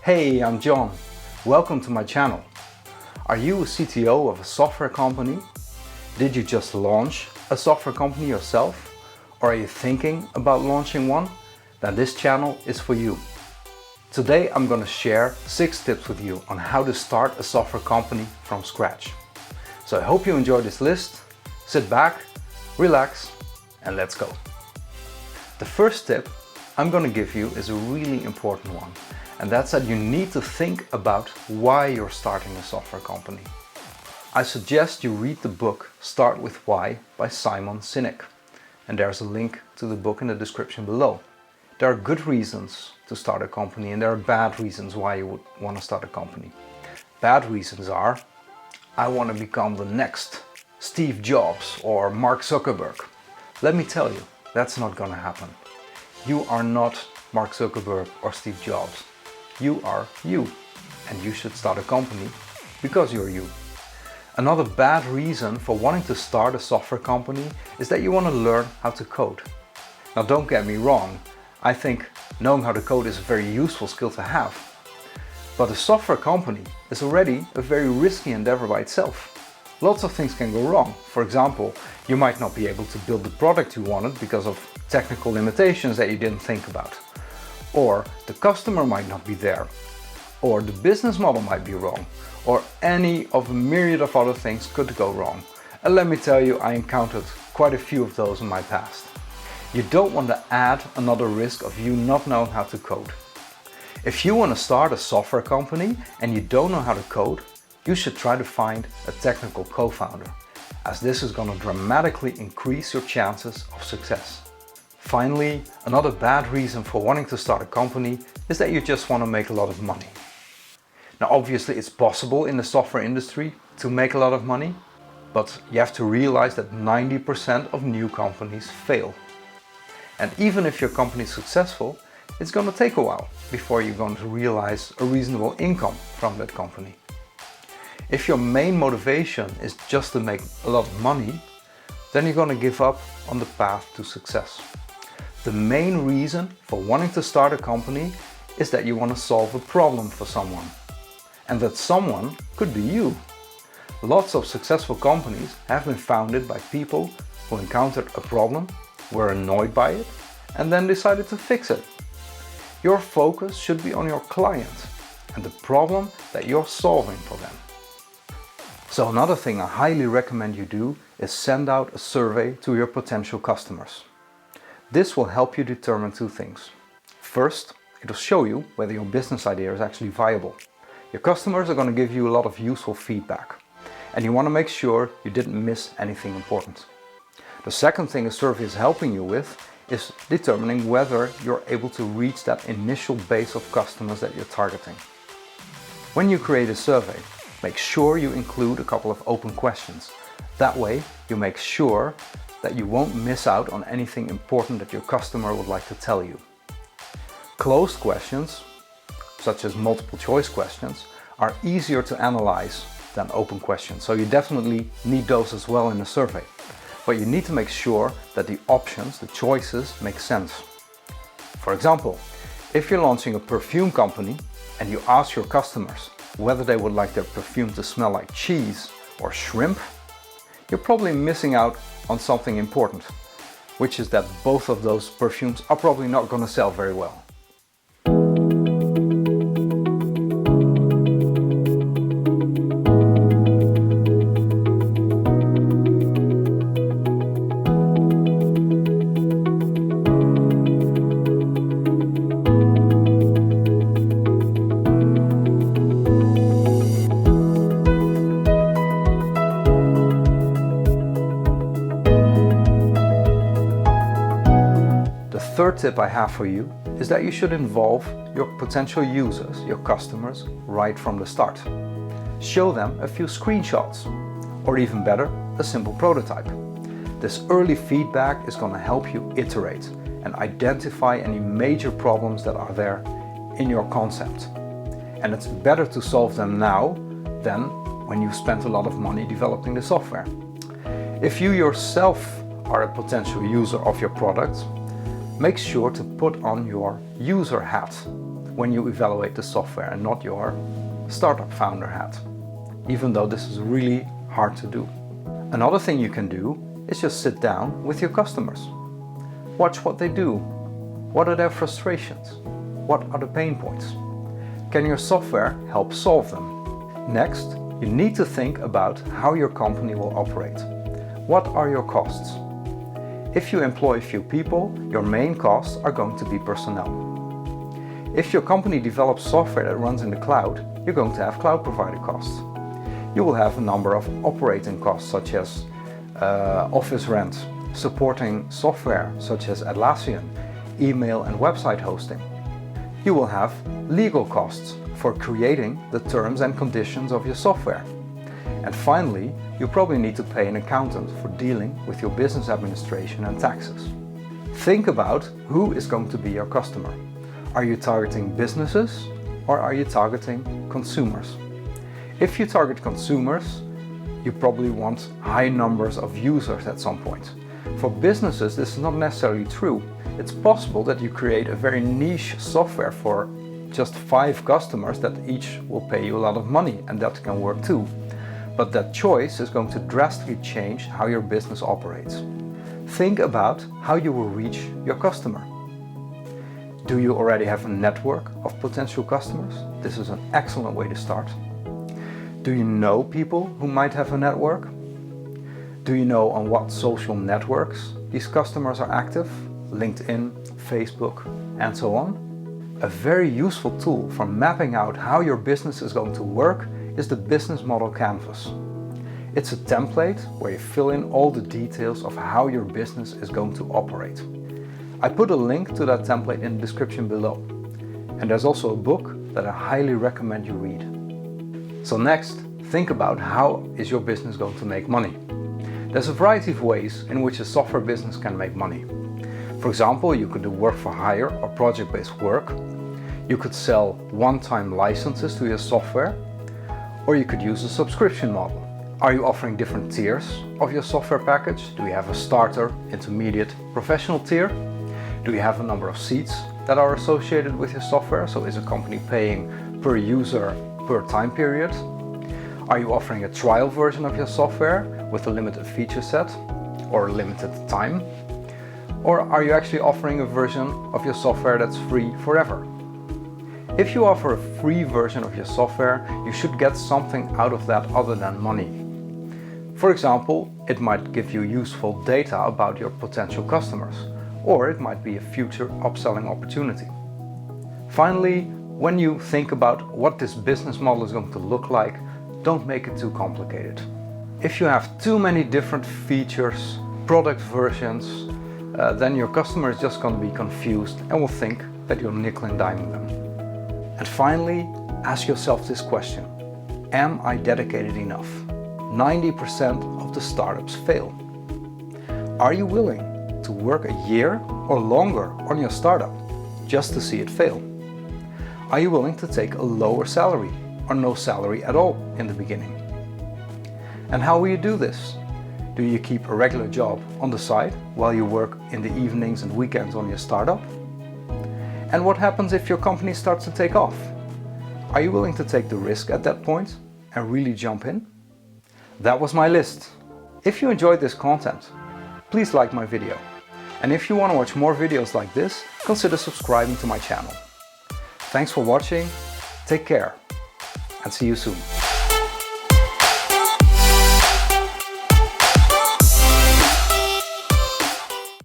Hey, I'm John. Welcome to my channel. Are you a CTO of a software company? Did you just launch a software company yourself? Or are you thinking about launching one? Then this channel is for you. Today I'm going to share 6 tips with you on how to start a software company from scratch. So I hope you enjoy this list. Sit back, relax, and let's go. The first tip I'm going to give you is a really important one. And that's that you need to think about why you're starting a software company. I suggest you read the book Start With Why by Simon Sinek. And there's a link to the book in the description below. There are good reasons to start a company and there are bad reasons why you would want to start a company. Bad reasons are, I want to become the next Steve Jobs or Mark Zuckerberg. Let me tell you, that's not going to happen. You are not Mark Zuckerberg or Steve Jobs. You are you, and you should start a company because you're you. Another bad reason for wanting to start a software company is that you want to learn how to code. Now don't get me wrong, I think knowing how to code is a very useful skill to have. But a software company is already a very risky endeavor by itself. Lots of things can go wrong. For example, you might not be able to build the product you wanted because of technical limitations that you didn't think about. Or the customer might not be there, or the business model might be wrong, or any of a myriad of other things could go wrong. And let me tell you, I encountered quite a few of those in my past. You don't want to add another risk of you not knowing how to code. If you want to start a software company and you don't know how to code, you should try to find a technical co-founder, as this is going to dramatically increase your chances of success. Finally, another bad reason for wanting to start a company is that you just want to make a lot of money. Now obviously it's possible in the software industry to make a lot of money, but you have to realize that 90% of new companies fail. And even if your company is successful, it's going to take a while before you're going to realize a reasonable income from that company. If your main motivation is just to make a lot of money, then you're going to give up on the path to success. The main reason for wanting to start a company is that you want to solve a problem for someone. And that someone could be you. Lots of successful companies have been founded by people who encountered a problem, were annoyed by it, and then decided to fix it. Your focus should be on your client and the problem that you're solving for them. So another thing I highly recommend you do is send out a survey to your potential customers. This will help you determine 2 things. First, it will show you whether your business idea is actually viable. Your customers are going to give you a lot of useful feedback, and you want to make sure you didn't miss anything important. The second thing a survey is helping you with is determining whether you're able to reach that initial base of customers that you're targeting. When you create a survey, make sure you include a couple of open questions. That way you make sure that you won't miss out on anything important that your customer would like to tell you. Closed questions, such as multiple choice questions, are easier to analyze than open questions, so you definitely need those as well in a survey. But you need to make sure that the options, the choices, make sense. For example, if you're launching a perfume company and you ask your customers whether they would like their perfume to smell like cheese or shrimp, you're probably missing out on something important, which is that both of those perfumes are probably not going to sell very well. The third tip I have for you is that you should involve your potential users, your customers, right from the start. Show them a few screenshots, or even better, a simple prototype. This early feedback is going to help you iterate and identify any major problems that are there in your concept. And it's better to solve them now than when you've spent a lot of money developing the software. If you yourself are a potential user of your product, make sure to put on your user hat. when you evaluate the software and not your startup founder hat, even though this is really hard to do. Another thing you can do is just sit down with your customers. Watch what they do. What are their frustrations? What are the pain points? Can your software help solve them? Next, you need to think about how your company will operate. What are your costs? If you employ few people, your main costs are going to be personnel. If your company develops software that runs in the cloud, you're going to have cloud provider costs. You will have a number of operating costs such as office rent, supporting software such as Atlassian, email and website hosting. You will have legal costs for creating the terms and conditions of your software. And finally, you probably need to pay an accountant for dealing with your business administration and taxes. Think about who is going to be your customer. Are you targeting businesses or are you targeting consumers? If you target consumers, you probably want high numbers of users at some point. For businesses, this is not necessarily true. It's possible that you create a very niche software for just 5 customers that each will pay you a lot of money, and that can work too. But that choice is going to drastically change how your business operates. Think about how you will reach your customer. Do you already have a network of potential customers? This is an excellent way to start. Do you know people who might have a network? Do you know on what social networks these customers are active? LinkedIn, Facebook, and so on. A very useful tool for mapping out how your business is going to work is the business model canvas. It's a template where you fill in all the details of how your business is going to operate. I put a link to that template in the description below. And there's also a book that I highly recommend you read. So next, think about how is your business going to make money. There's a variety of ways in which a software business can make money. For example, you could do work for hire or project-based work. You could sell one-time licenses to your software, or you could use a subscription model. Are you offering different tiers of your software package? Do you have a starter, intermediate, professional tier? Do you have a number of seats that are associated with your software? So is a company paying per user per time period? Are you offering a trial version of your software with a limited feature set or limited time? Or are you actually offering a version of your software that's free forever? If you offer a free version of your software, you should get something out of that other than money. For example, it might give you useful data about your potential customers, or it might be a future upselling opportunity. Finally, when you think about what this business model is going to look like, don't make it too complicated. If you have too many different features, product versions, then your customer is just going to be confused and will think that you're nickel and diming them. And finally, ask yourself this question: am I dedicated enough? 90% of the startups fail. Are you willing to work a year or longer on your startup just to see it fail? Are you willing to take a lower salary or no salary at all in the beginning? And how will you do this? Do you keep a regular job on the side while you work in the evenings and weekends on your startup? And what happens if your company starts to take off? Are you willing to take the risk at that point and really jump in? That was my list. If you enjoyed this content, please like my video. And if you want to watch more videos like this, consider subscribing to my channel. Thanks for watching, take care, and see you soon.